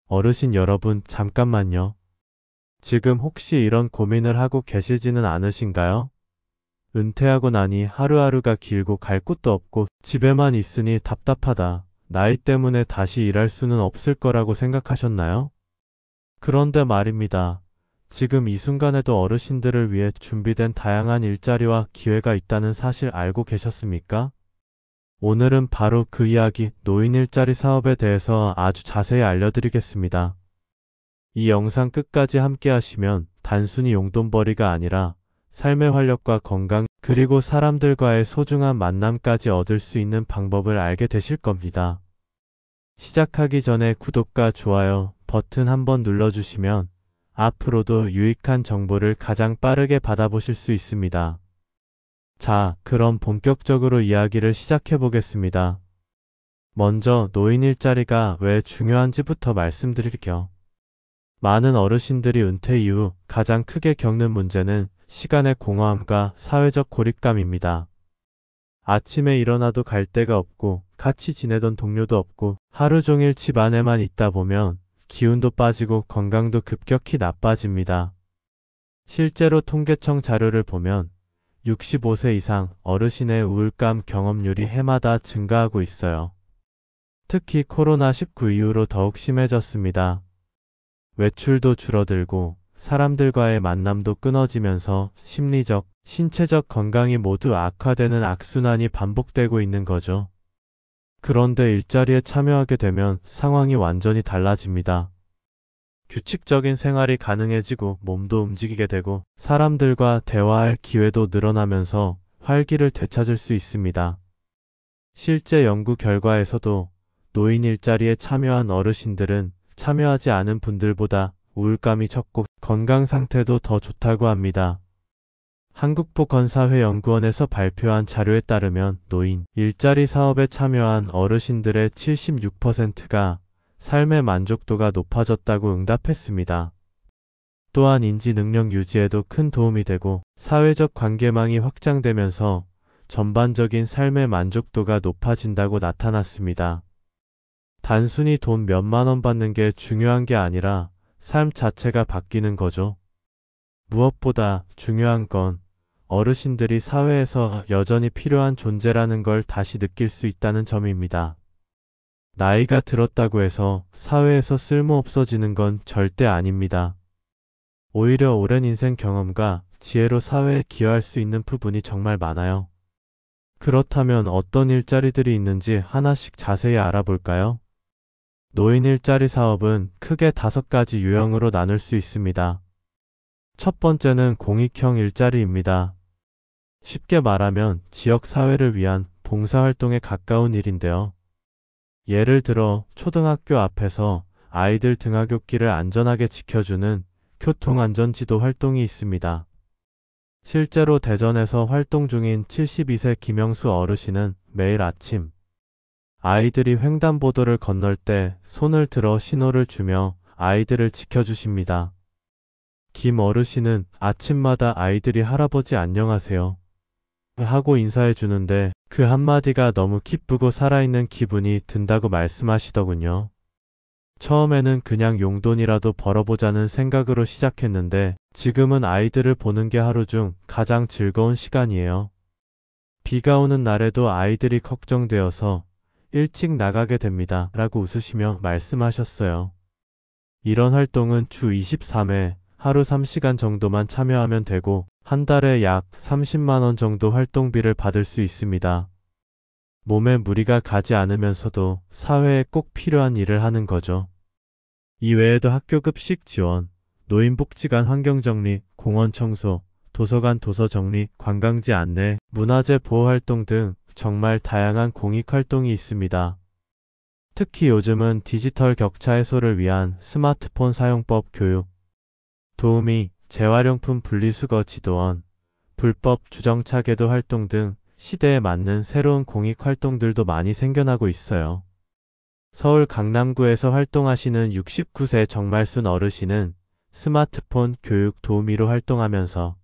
어르신 여러분, 잠깐만요. 지금 혹시 이런 고민을 하고 계시지는 않으신가요? 은퇴하고 나니 하루하루가 길고 갈 곳도 없고 집에만 있으니 답답하다. 나이 때문에 다시 일할 수는 없을 거라고 생각하셨나요? 그런데 말입니다. 지금 이 순간에도 어르신들을 위해 준비된 다양한 일자리와 기회가 있다는 사실 알고 계셨습니까? 오늘은 바로 그 이야기, 노인 일자리 사업에 대해서 아주 자세히 알려드리겠습니다. 이 영상 끝까지 함께 하시면 단순히 용돈벌이가 아니라 삶의 활력과 건강, 그리고 사람들과의 소중한 만남까지 얻을 수 있는 방법을 알게 되실 겁니다. 시작하기 전에 구독과 좋아요 버튼 한번 눌러주시면 앞으로도 유익한 정보를 가장 빠르게 받아보실 수 있습니다. 자, 그럼 본격적으로 이야기를 시작해 보겠습니다. 먼저 노인 일자리가 왜 중요한지부터 말씀드릴게요. 많은 어르신들이 은퇴 이후 가장 크게 겪는 문제는 시간의 공허함과 사회적 고립감입니다. 아침에 일어나도 갈 데가 없고 같이 지내던 동료도 없고 하루 종일 집 안에만 있다 보면 기운도 빠지고 건강도 급격히 나빠집니다. 실제로 통계청 자료를 보면 65세 이상 어르신의 우울감 경험률이 해마다 증가하고 있어요. 특히 코로나19 이후로 더욱 심해졌습니다. 외출도 줄어들고 사람들과의 만남도 끊어지면서 심리적, 신체적 건강이 모두 악화되는 악순환이 반복되고 있는 거죠. 그런데 일자리에 참여하게 되면 상황이 완전히 달라집니다. 규칙적인 생활이 가능해지고 몸도 움직이게 되고 사람들과 대화할 기회도 늘어나면서 활기를 되찾을 수 있습니다. 실제 연구 결과에서도 노인 일자리에 참여한 어르신들은 참여하지 않은 분들보다 우울감이 적고 건강 상태도 더 좋다고 합니다. 한국보건사회연구원에서 발표한 자료에 따르면 노인 일자리 사업에 참여한 어르신들의 76%가 삶의 만족도가 높아졌다고 응답했습니다. 또한 인지 능력 유지에도 큰 도움이 되고 사회적 관계망이 확장되면서 전반적인 삶의 만족도가 높아진다고 나타났습니다. 단순히 돈 몇만 원 받는 게 중요한 게 아니라 삶 자체가 바뀌는 거죠. 무엇보다 중요한 건 어르신들이 사회에서 여전히 필요한 존재라는 걸 다시 느낄 수 있다는 점입니다. 나이가 들었다고 해서 사회에서 쓸모없어지는 건 절대 아닙니다. 오히려 오랜 인생 경험과 지혜로 사회에 기여할 수 있는 부분이 정말 많아요. 그렇다면 어떤 일자리들이 있는지 하나씩 자세히 알아볼까요? 노인 일자리 사업은 크게 5가지 유형으로 나눌 수 있습니다. 첫 번째는 공익형 일자리입니다. 쉽게 말하면 지역 사회를 위한 봉사활동에 가까운 일인데요. 예를 들어 초등학교 앞에서 아이들 등하굣길을 안전하게 지켜주는 교통안전지도 활동이 있습니다. 실제로 대전에서 활동 중인 72세 김영수 어르신은 매일 아침 아이들이 횡단보도를 건널 때 손을 들어 신호를 주며 아이들을 지켜주십니다. 김 어르신은 아침마다 아이들이 할아버지 안녕하세요 하고 인사해 주는데 그 한마디가 너무 기쁘고 살아있는 기분이 든다고 말씀하시더군요. 처음에는 그냥 용돈이라도 벌어보자는 생각으로 시작했는데 지금은 아이들을 보는 게 하루 중 가장 즐거운 시간이에요. 비가 오는 날에도 아이들이 걱정되어서 일찍 나가게 됩니다 라고 웃으시며 말씀하셨어요. 이런 활동은 주 23회 하루 3시간 정도만 참여하면 되고 한 달에 약 30만 원 정도 활동비를 받을 수 있습니다. 몸에 무리가 가지 않으면서도 사회에 꼭 필요한 일을 하는 거죠. 이외에도 학교 급식 지원, 노인복지관 환경정리, 공원 청소, 도서관 도서 정리, 관광지 안내, 문화재 보호 활동 등 정말 다양한 공익활동이 있습니다. 특히 요즘은 디지털 격차 해소를 위한 스마트폰 사용법 교육, 도우미, 재활용품 분리수거 지도원, 불법 주정차 계도 활동 등 시대에 맞는 새로운 공익활동들도 많이 생겨나고 있어요. 서울 강남구에서 활동하시는 69세 정말순 어르신은 스마트폰 교육 도우미로 활동하면서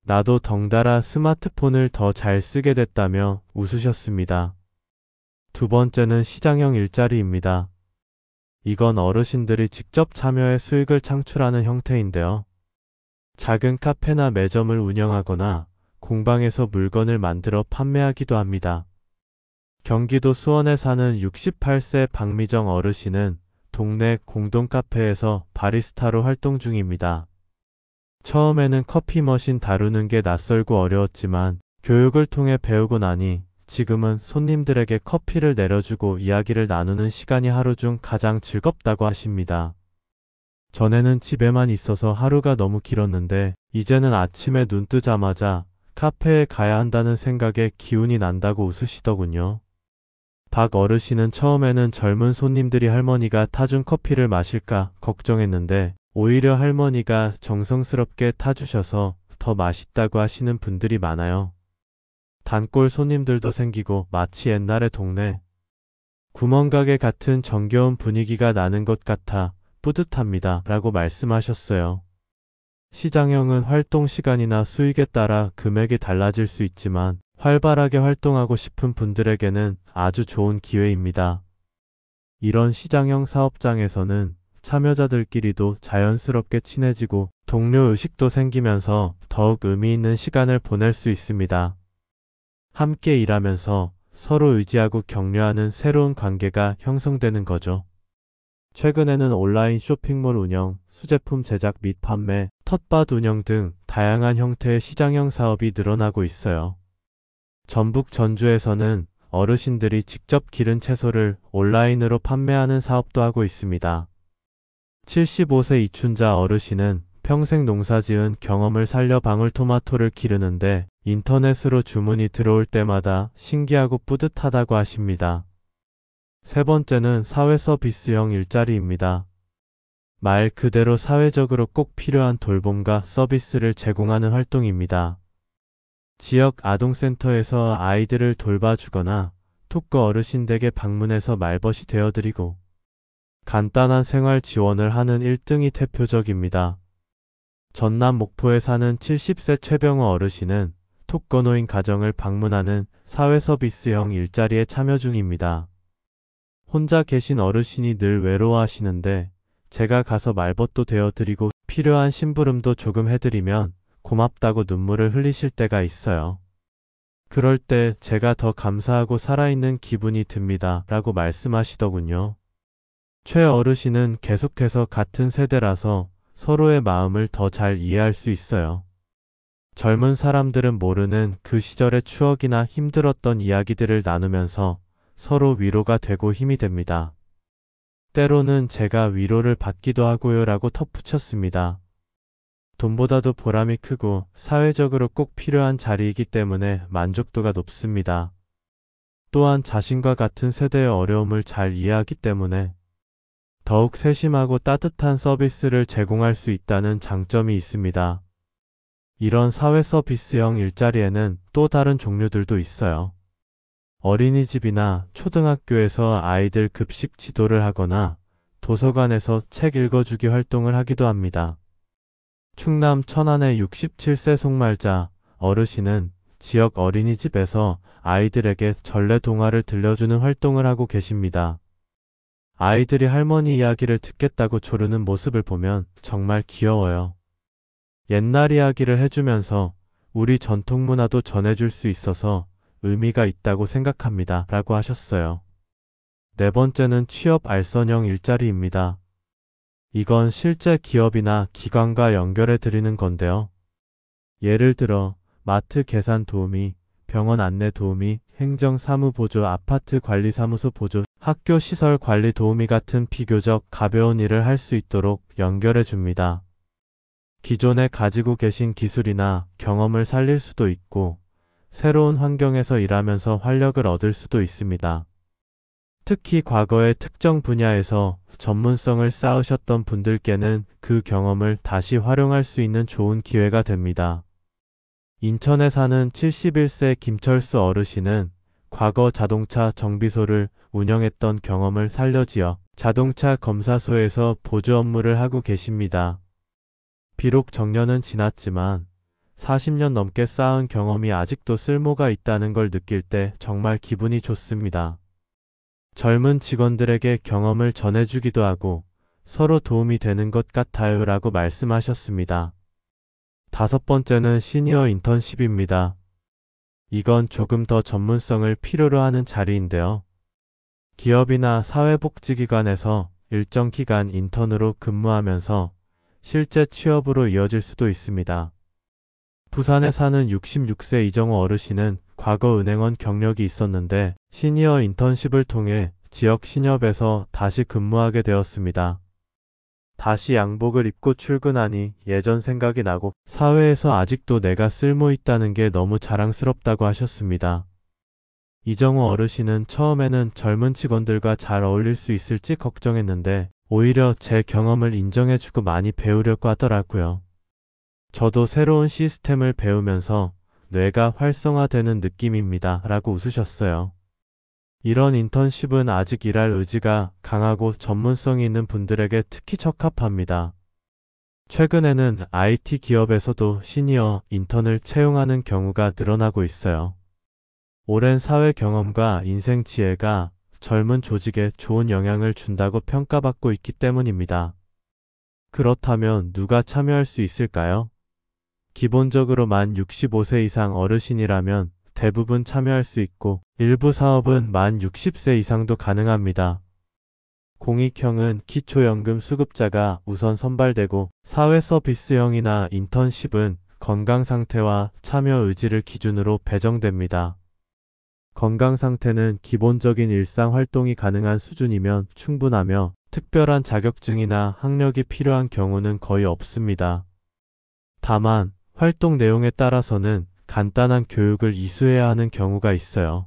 나도 덩달아 스마트폰을 더 잘 쓰게 됐다며 웃으셨습니다. 두 번째는 시장형 일자리입니다. 이건 어르신들이 직접 참여해 수익을 창출하는 형태인데요. 작은 카페나 매점을 운영하거나 공방에서 물건을 만들어 판매하기도 합니다. 경기도 수원에 사는 68세 박미정 어르신은 동네 공동 카페에서 바리스타로 활동 중입니다. 처음에는 커피 머신 다루는 게 낯설고 어려웠지만 교육을 통해 배우고 나니 지금은 손님들에게 커피를 내려주고 이야기를 나누는 시간이 하루 중 가장 즐겁다고 하십니다. 전에는 집에만 있어서 하루가 너무 길었는데 이제는 아침에 눈 뜨자마자 카페에 가야 한다는 생각에 기운이 난다고 웃으시더군요. 박 어르신은 처음에는 젊은 손님들이 할머니가 타준 커피를 마실까 걱정했는데 오히려 할머니가 정성스럽게 타주셔서 더 맛있다고 하시는 분들이 많아요. 단골 손님들도 생기고 마치 옛날의 동네 구멍가게 같은 정겨운 분위기가 나는 것 같아 뿌듯합니다 라고 말씀하셨어요. 시장형은 활동 시간이나 수익에 따라 금액이 달라질 수 있지만 활발하게 활동하고 싶은 분들에게는 아주 좋은 기회입니다. 이런 시장형 사업장에서는 참여자들끼리도 자연스럽게 친해지고 동료 의식도 생기면서 더욱 의미 있는 시간을 보낼 수 있습니다. 함께 일하면서 서로 의지하고 격려하는 새로운 관계가 형성되는 거죠. 최근에는 온라인 쇼핑몰 운영, 수제품 제작 및 판매, 텃밭 운영 등 다양한 형태의 시장형 사업이 늘어나고 있어요. 전북 전주에서는 어르신들이 직접 기른 채소를 온라인으로 판매하는 사업도 하고 있습니다. 75세 이춘자 어르신은 평생 농사지은 경험을 살려 방울토마토를 기르는데 인터넷으로 주문이 들어올 때마다 신기하고 뿌듯하다고 하십니다. 세 번째는 사회 서비스형 일자리입니다. 말 그대로 사회적으로 꼭 필요한 돌봄과 서비스를 제공하는 활동입니다. 지역 아동센터에서 아이들을 돌봐주거나 독거 어르신 댁에 방문해서 말벗이 되어드리고 간단한 생활 지원을 하는 1등이 대표적입니다. 전남 목포에 사는 70세 최병호 어르신은 독거노인 가정을 방문하는 사회서비스형 일자리에 참여 중입니다. 혼자 계신 어르신이 늘 외로워하시는데 제가 가서 말벗도 되어드리고 필요한 심부름도 조금 해드리면 고맙다고 눈물을 흘리실 때가 있어요. 그럴 때 제가 더 감사하고 살아있는 기분이 듭니다 라고 말씀하시더군요. 최 어르신은 계속해서 같은 세대라서 서로의 마음을 더 잘 이해할 수 있어요. 젊은 사람들은 모르는 그 시절의 추억이나 힘들었던 이야기들을 나누면서 서로 위로가 되고 힘이 됩니다. 때로는 제가 위로를 받기도 하고요 라고 덧붙였습니다. 돈보다도 보람이 크고 사회적으로 꼭 필요한 자리이기 때문에 만족도가 높습니다. 또한 자신과 같은 세대의 어려움을 잘 이해하기 때문에 더욱 세심하고 따뜻한 서비스를 제공할 수 있다는 장점이 있습니다. 이런 사회 서비스형 일자리에는 또 다른 종류들도 있어요. 어린이집이나 초등학교에서 아이들 급식 지도를 하거나 도서관에서 책 읽어주기 활동을 하기도 합니다. 충남 천안의 67세 송말자 어르신은 지역 어린이집에서 아이들에게 전래 동화를 들려주는 활동을 하고 계십니다. 아이들이 할머니 이야기를 듣겠다고 조르는 모습을 보면 정말 귀여워요. 옛날 이야기를 해주면서 우리 전통 문화도 전해줄 수 있어서 의미가 있다고 생각합니다 라고 하셨어요. 네 번째는 취업 알선형 일자리입니다. 이건 실제 기업이나 기관과 연결해 드리는 건데요. 예를 들어 마트 계산 도우미, 병원 안내 도우미, 행정사무 보조, 아파트 관리사무소 보조, 학교 시설 관리 도우미 같은 비교적 가벼운 일을 할 수 있도록 연결해 줍니다. 기존에 가지고 계신 기술이나 경험을 살릴 수도 있고 새로운 환경에서 일하면서 활력을 얻을 수도 있습니다. 특히 과거의 특정 분야에서 전문성을 쌓으셨던 분들께는 그 경험을 다시 활용할 수 있는 좋은 기회가 됩니다. 인천에 사는 71세 김철수 어르신은 과거 자동차 정비소를 운영했던 경험을 살려지어 자동차 검사소에서 보조 업무를 하고 계십니다. 비록 정년은 지났지만 40년 넘게 쌓은 경험이 아직도 쓸모가 있다는 걸 느낄 때 정말 기분이 좋습니다. 젊은 직원들에게 경험을 전해주기도 하고 서로 도움이 되는 것 같아요 라고 말씀하셨습니다. 다섯 번째는 시니어 인턴십입니다. 이건 조금 더 전문성을 필요로 하는 자리인데요. 기업이나 사회복지기관에서 일정 기간 인턴으로 근무하면서 실제 취업으로 이어질 수도 있습니다. 부산에 사는 66세 이정호 어르신은 과거 은행원 경력이 있었는데 시니어 인턴십을 통해 지역 신협에서 다시 근무하게 되었습니다. 다시 양복을 입고 출근하니 예전 생각이 나고 사회에서 아직도 내가 쓸모 있다는 게 너무 자랑스럽다고 하셨습니다. 이정호 어르신은 처음에는 젊은 직원들과 잘 어울릴 수 있을지 걱정했는데 오히려 제 경험을 인정해주고 많이 배우려고 하더라고요. 저도 새로운 시스템을 배우면서 뇌가 활성화되는 느낌입니다. 라고 웃으셨어요. 이런 인턴십은 아직 일할 의지가 강하고 전문성이 있는 분들에게 특히 적합합니다. 최근에는 IT 기업에서도 시니어 인턴을 채용하는 경우가 늘어나고 있어요. 오랜 사회 경험과 인생 지혜가 젊은 조직에 좋은 영향을 준다고 평가받고 있기 때문입니다. 그렇다면 누가 참여할 수 있을까요? 기본적으로 만 65세 이상 어르신이라면 대부분 참여할 수 있고 일부 사업은 만 60세 이상도 가능합니다. 공익형은 기초연금 수급자가 우선 선발되고 사회서비스형이나 인턴십은 건강상태와 참여 의지를 기준으로 배정됩니다. 건강상태는 기본적인 일상활동이 가능한 수준이면 충분하며 특별한 자격증이나 학력이 필요한 경우는 거의 없습니다. 다만 활동 내용에 따라서는 간단한 교육을 이수해야 하는 경우가 있어요.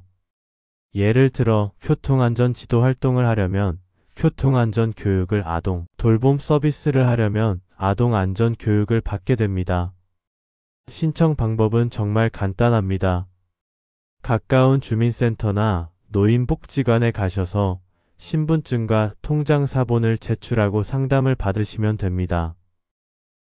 예를 들어 교통안전 지도 활동을 하려면 교통안전 교육을 아동 돌봄 서비스를 하려면 아동 안전 교육을 받게 됩니다. 신청 방법은 정말 간단합니다. 가까운 주민센터나 노인복지관에 가셔서 신분증과 통장 사본을 제출하고 상담을 받으시면 됩니다.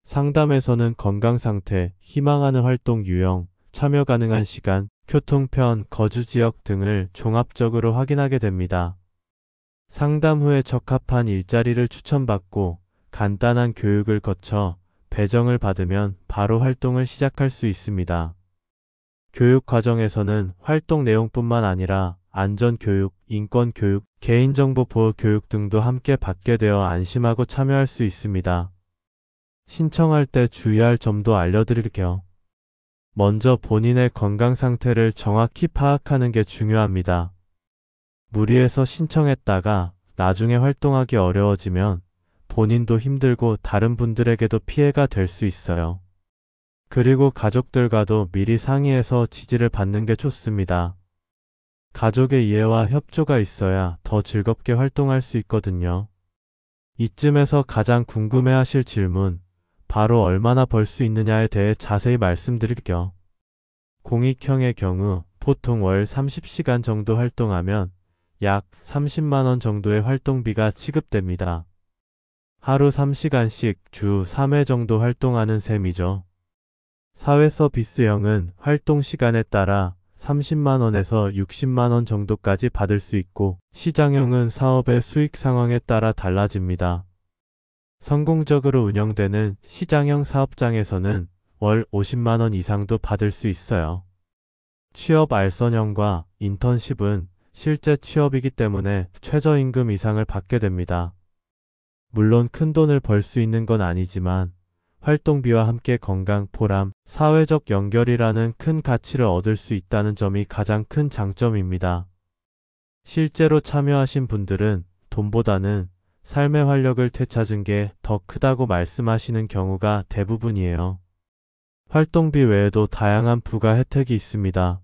상담에서는 건강상태, 희망하는 활동 유형, 참여 가능한 시간, 교통편, 거주지역 등을 종합적으로 확인하게 됩니다. 상담 후에 적합한 일자리를 추천받고 간단한 교육을 거쳐 배정을 받으면 바로 활동을 시작할 수 있습니다. 교육 과정에서는 활동 내용뿐만 아니라 안전교육, 인권교육, 개인정보 보호 교육 등도 함께 받게 되어 안심하고 참여할 수 있습니다. 신청할 때 주의할 점도 알려드릴게요. 먼저 본인의 건강 상태를 정확히 파악하는 게 중요합니다. 무리해서 신청했다가 나중에 활동하기 어려워지면 본인도 힘들고 다른 분들에게도 피해가 될 수 있어요. 그리고 가족들과도 미리 상의해서 지지를 받는 게 좋습니다. 가족의 이해와 협조가 있어야 더 즐겁게 활동할 수 있거든요. 이쯤에서 가장 궁금해하실 질문, 바로 얼마나 벌 수 있느냐에 대해 자세히 말씀드릴게요. 공익형의 경우 보통 월 30시간 정도 활동하면 약 30만원 정도의 활동비가 지급됩니다. 하루 3시간씩 주 3회 정도 활동하는 셈이죠. 사회서비스형은 활동 시간에 따라 30만원에서 60만원 정도까지 받을 수 있고 시장형은 사업의 수익 상황에 따라 달라집니다. 성공적으로 운영되는 시장형 사업장에서는 월 50만원 이상도 받을 수 있어요. 취업 알선형과 인턴십은 실제 취업이기 때문에 최저임금 이상을 받게 됩니다. 물론 큰돈을 벌 수 있는 건 아니지만 활동비와 함께 건강, 보람, 사회적 연결이라는 큰 가치를 얻을 수 있다는 점이 가장 큰 장점입니다. 실제로 참여하신 분들은 돈보다는 삶의 활력을 되찾은 게 더 크다고 말씀하시는 경우가 대부분이에요. 활동비 외에도 다양한 부가 혜택이 있습니다.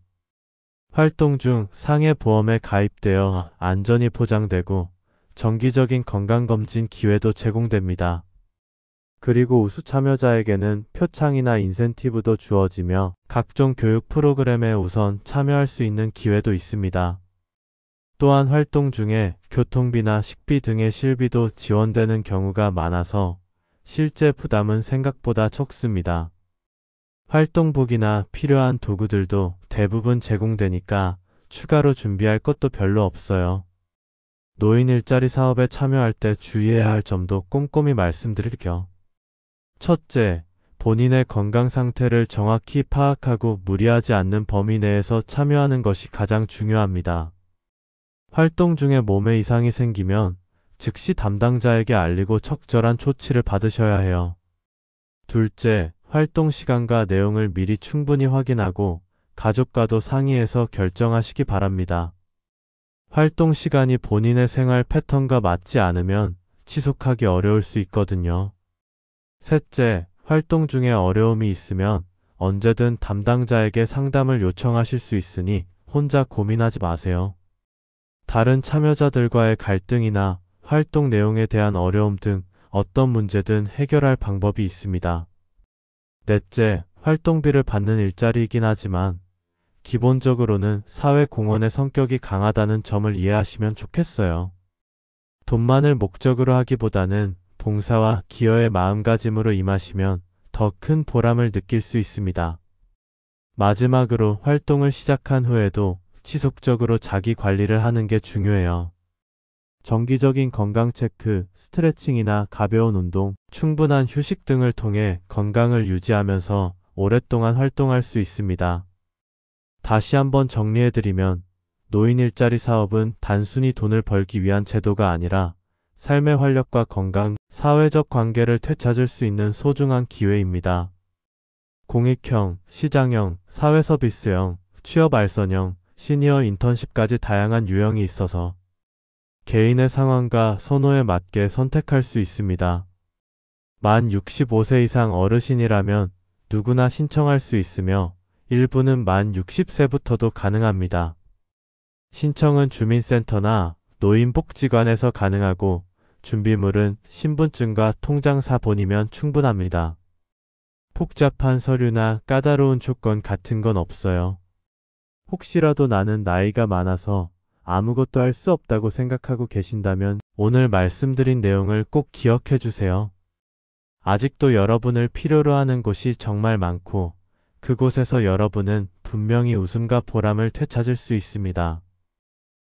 활동 중 상해보험에 가입되어 안전이 보장되고 정기적인 건강검진 기회도 제공됩니다. 그리고 우수 참여자에게는 표창이나 인센티브도 주어지며 각종 교육 프로그램에 우선 참여할 수 있는 기회도 있습니다. 또한 활동 중에 교통비나 식비 등의 실비도 지원되는 경우가 많아서 실제 부담은 생각보다 적습니다. 활동복이나 필요한 도구들도 대부분 제공되니까 추가로 준비할 것도 별로 없어요. 노인 일자리 사업에 참여할 때 주의해야 할 점도 꼼꼼히 말씀드릴게요. 첫째, 본인의 건강 상태를 정확히 파악하고 무리하지 않는 범위 내에서 참여하는 것이 가장 중요합니다. 활동 중에 몸에 이상이 생기면 즉시 담당자에게 알리고 적절한 조치를 받으셔야 해요. 둘째, 활동 시간과 내용을 미리 충분히 확인하고 가족과도 상의해서 결정하시기 바랍니다. 활동 시간이 본인의 생활 패턴과 맞지 않으면 지속하기 어려울 수 있거든요. 셋째, 활동 중에 어려움이 있으면 언제든 담당자에게 상담을 요청하실 수 있으니 혼자 고민하지 마세요. 다른 참여자들과의 갈등이나 활동 내용에 대한 어려움 등 어떤 문제든 해결할 방법이 있습니다. 넷째, 활동비를 받는 일자리이긴 하지만 기본적으로는 사회 공헌의 성격이 강하다는 점을 이해하시면 좋겠어요. 돈만을 목적으로 하기보다는 봉사와 기여의 마음가짐으로 임하시면 더 큰 보람을 느낄 수 있습니다. 마지막으로 활동을 시작한 후에도 지속적으로 자기 관리를 하는 게 중요해요. 정기적인 건강 체크, 스트레칭이나 가벼운 운동, 충분한 휴식 등을 통해 건강을 유지하면서 오랫동안 활동할 수 있습니다. 다시 한번 정리해드리면 노인 일자리 사업은 단순히 돈을 벌기 위한 제도가 아니라 삶의 활력과 건강, 사회적 관계를 되찾을 수 있는 소중한 기회입니다. 공익형, 시장형, 사회서비스형, 취업 알선형, 시니어 인턴십까지 다양한 유형이 있어서 개인의 상황과 선호에 맞게 선택할 수 있습니다. 만 65세 이상 어르신이라면 누구나 신청할 수 있으며 일부는 만 60세부터도 가능합니다. 신청은 주민센터나 노인복지관에서 가능하고 준비물은 신분증과 통장사본이면 충분합니다. 복잡한 서류나 까다로운 조건 같은 건 없어요. 혹시라도 나는 나이가 많아서 아무것도 할 수 없다고 생각하고 계신다면 오늘 말씀드린 내용을 꼭 기억해 주세요. 아직도 여러분을 필요로 하는 곳이 정말 많고 그곳에서 여러분은 분명히 웃음과 보람을 되찾을 수 있습니다.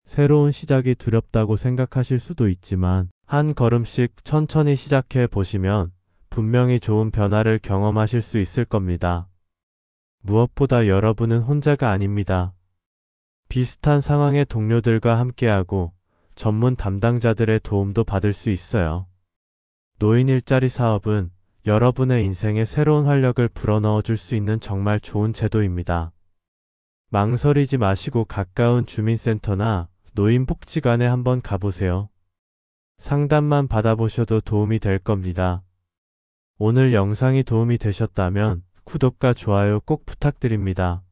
새로운 시작이 두렵다고 생각하실 수도 있지만 한 걸음씩 천천히 시작해 보시면 분명히 좋은 변화를 경험하실 수 있을 겁니다. 무엇보다 여러분은 혼자가 아닙니다. 비슷한 상황의 동료들과 함께하고 전문 담당자들의 도움도 받을 수 있어요. 노인 일자리 사업은 여러분의 인생에 새로운 활력을 불어넣어 줄 수 있는 정말 좋은 제도입니다. 망설이지 마시고 가까운 주민센터나 노인복지관에 한번 가보세요. 상담만 받아보셔도 도움이 될 겁니다. 오늘 영상이 도움이 되셨다면 구독과 좋아요 꼭 부탁드립니다.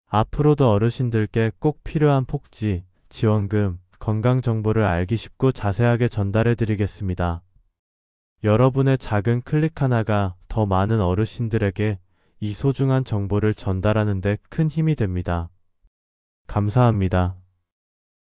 앞으로도 어르신들께 꼭 필요한 복지, 지원금, 건강 정보를 알기 쉽고 자세하게 전달해 드리겠습니다. 여러분의 작은 클릭 하나가 더 많은 어르신들에게 이 소중한 정보를 전달하는 데 큰 힘이 됩니다. 감사합니다.